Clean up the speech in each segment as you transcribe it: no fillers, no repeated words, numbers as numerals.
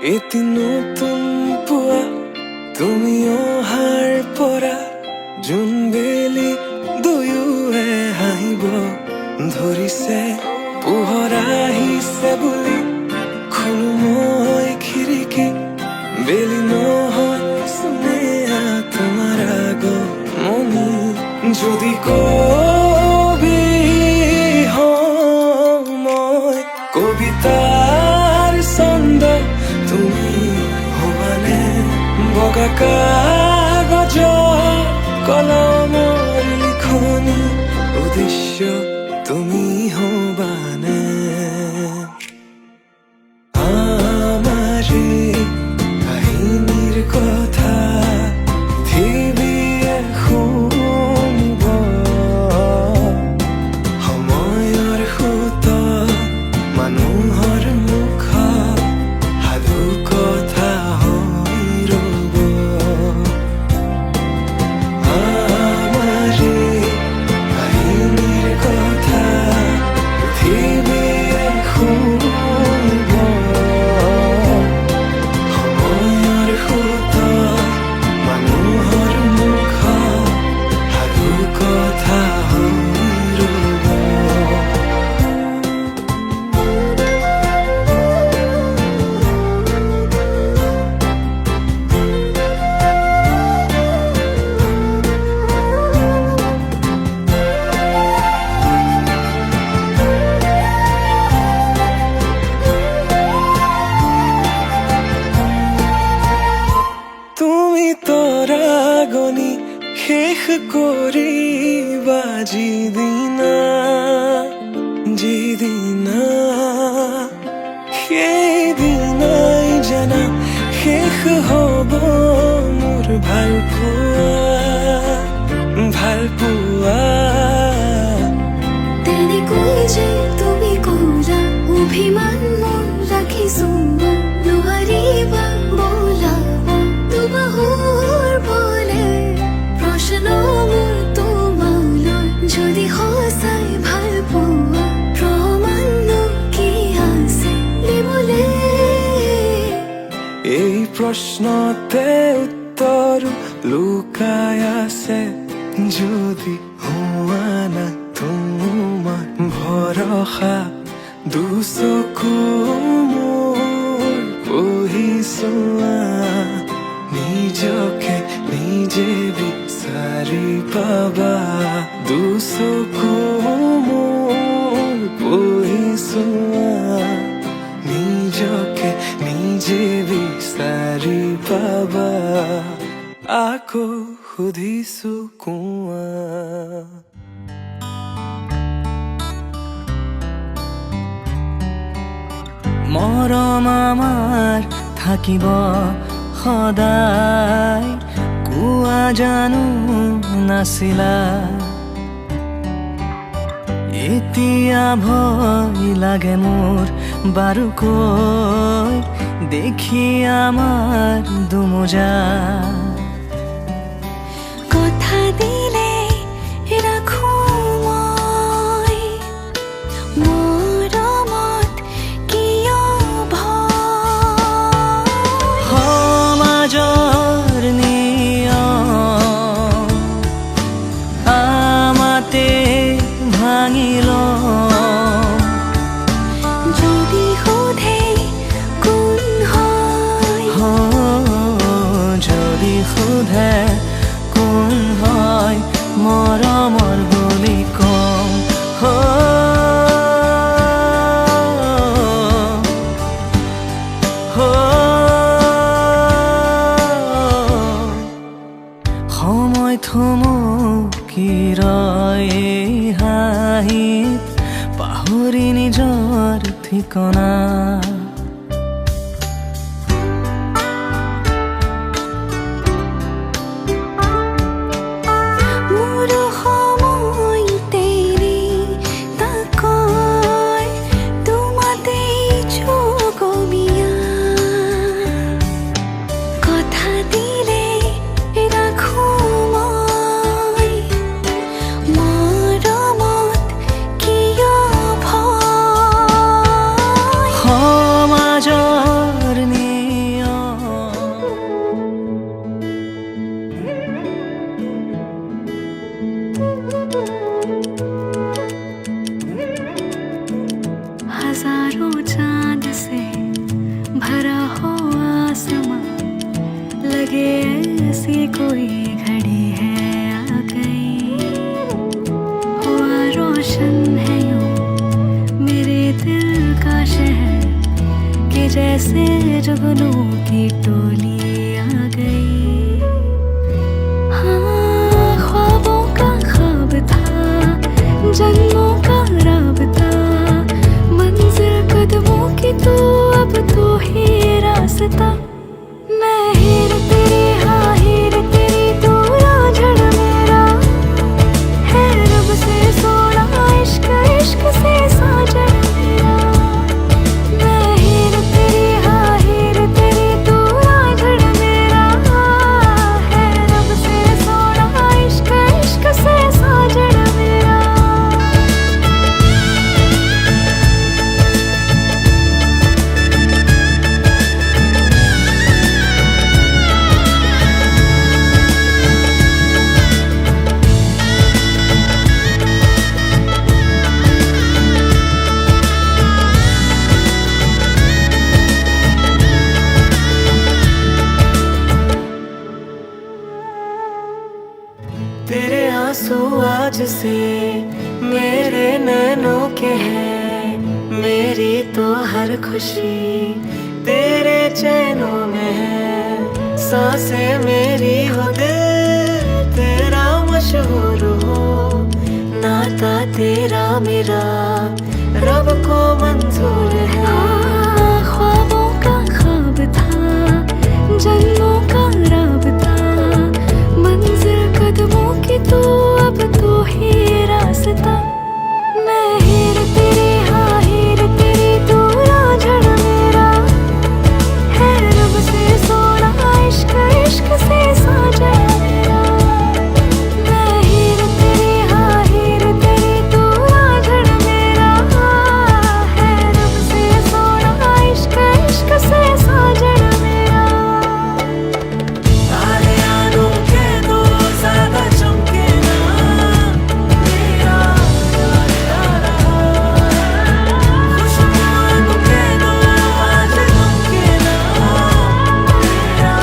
এটি নতুন পুৱা তুমি অহাৰ পৰা জোনবেলি দুয়োৱে হাঁহিব ধৰিছে। পোহৰ আহিছে বুলি খোলো মই খিৰিকী, বেলি নহয় চুনেয়া তোমাৰ আগমনি। যদি কবি মই কবিতাৰ ছন্দ তুমি হবানে, বগা কাগজৰ কলমৰ লিখনি উদ্দেশ্য তুমি হবানে। আমাৰ কাহিনীৰ কথা পৃথিৱীয়ে শুনিব, সময়ৰ সোঁত মানুহৰ মুখত সাধু কথা হৈ ৰব। আমাৰ কাহিনীৰ কথা পৃথিৱীয়ে শুনিব, সময়ৰ সোঁত মানুহৰ মুখত সাধু কথা হৈ ৰব। তুমি তৰাগনি শেষ কৰিবা যিদিনা সেইদিনাই জানা শেষ হ'ব মোৰ ভাল পোৱা। তেনেকৈ যে তুমি কৰা অভিমান মোৰ ৰাখিছো, নোৱাৰিবা বোলাব দুবাহুৰ বলে প্ৰশ্ন মোৰ তোমালৈ। যদি সঁচাই ভাল পোৱা প্ৰমাণনো কি আছে দিবলে? এই প্ৰশ্নতে উত্তৰ লুকাই আছে, যদি হোৱা না তোমাৰ ভৰসা। দুচকু মোৰ পঢ়িছোৱা, নিজকে নিজে বিচাৰি পাবা। দুচকু মোৰ পঢ়িছোৱা, নিজকে নিজে বিচাৰি পাবা। আকৌ সুধিছো কোৱা। মৰম আমাৰ থাকিব সদায়, কোৱা জানো নাছিলা। এতিয়া ভয় লাগে মোৰ বাৰুকৈ দেখি আমাৰ দুমোজা। কথা দিলে ৰাখো মই, মৰমত কিয় ভয়? সমাজৰ নিয়ম আমাতে ভাঙি লম। যদি সোধে কোন হয়, যদি সোধে কোন হয় মৰমৰ বুলি কম। সময় থমকি ৰয় হাঁহিত, পাহৰি নিজৰ ঠিকনা। মোৰো সময় তেৰি তাকৈ তোমাতেই চুকমিয়া। কথা দিলে ৰাখো মই, মৰমত কিয় ভয়? भरा हो आसमां, लगे ऐसी कोई घड़ी है आ गई। हुआ रोशन है यूं मेरे दिल का शहर, कि जैसे जुगनू की टोली आ गई। हाँ, ख्वाबों का ख्वाब था, जन्मों का राबता, मंजिल कदमों की तो अब तो ही रास्ता। मैं हीर तेरी, हाँ हीर तेरी, तू राझड़ मेरा है रब से सोना, इश्क इश्क से साजन मेरा। मैं हीर तेरी, हाँ हीर तेरी, तू राझड़ मेरा है रब से सोना, इश्क इश्क से साजन मेरा। तेरे आंसू आज से मेरे नैनों के हैं, मेरी तो हर खुशी तेरे चैनों में है। सांसें मेरी हो, दिल तेरा मशहूर हो, नाता तेरा मेरा रब को मंजूर है। ख्वाबों का ख्वाब था, जन्मों का राबता, मंजिल कदमों की तो अब तो ही रास्ता। मैं हीर तेरी, हाँ हीर तेरी, तू राझड़ मेरा है रब से सोना, इश्क इश्क से साजन मेरा। मैं हीर तेरी, हाँ हीर तेरी, तू राझड़ मेरा है रब से सोना, इश्क इश्क से साजन मेरा। तारे आनों के दो ज़्यादा चमके ना, मेरा यार आ रहा है। खुशबू के दो आज थमके ना, मेरा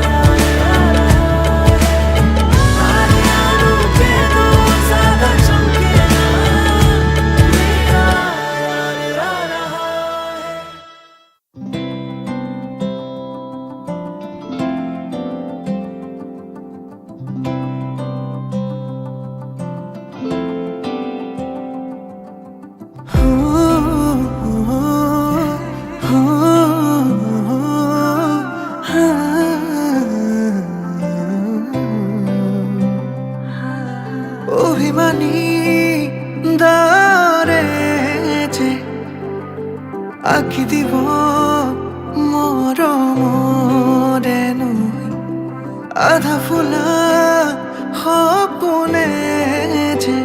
यार आ रहा है। तारे आनों के दो ज़्यादा चमके ना, मेरा यार आ रहा है। অভিমানী দারে যে আঁকি দিব মৰমৰে নৈ, আধা ফুলা সপোনে যে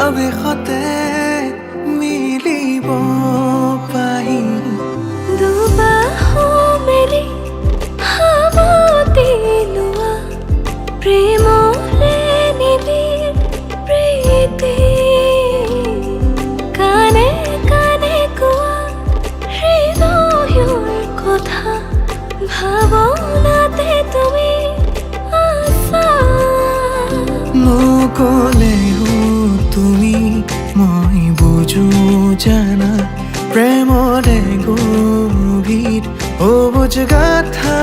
আৱেশতে মিলিব পাহি। দুবাহু মেলি হাবতি লোৱা, প্ৰেমৰে নিবিড় প্ৰীতি, কানে কানে কোৱা হৃদয়ৰ কথা, ভাৱনাতে তুমি আছা। নকলেও তুমি মই বুজো জানা, প্ৰেমৰে গভীৰ অবুজ গাথা।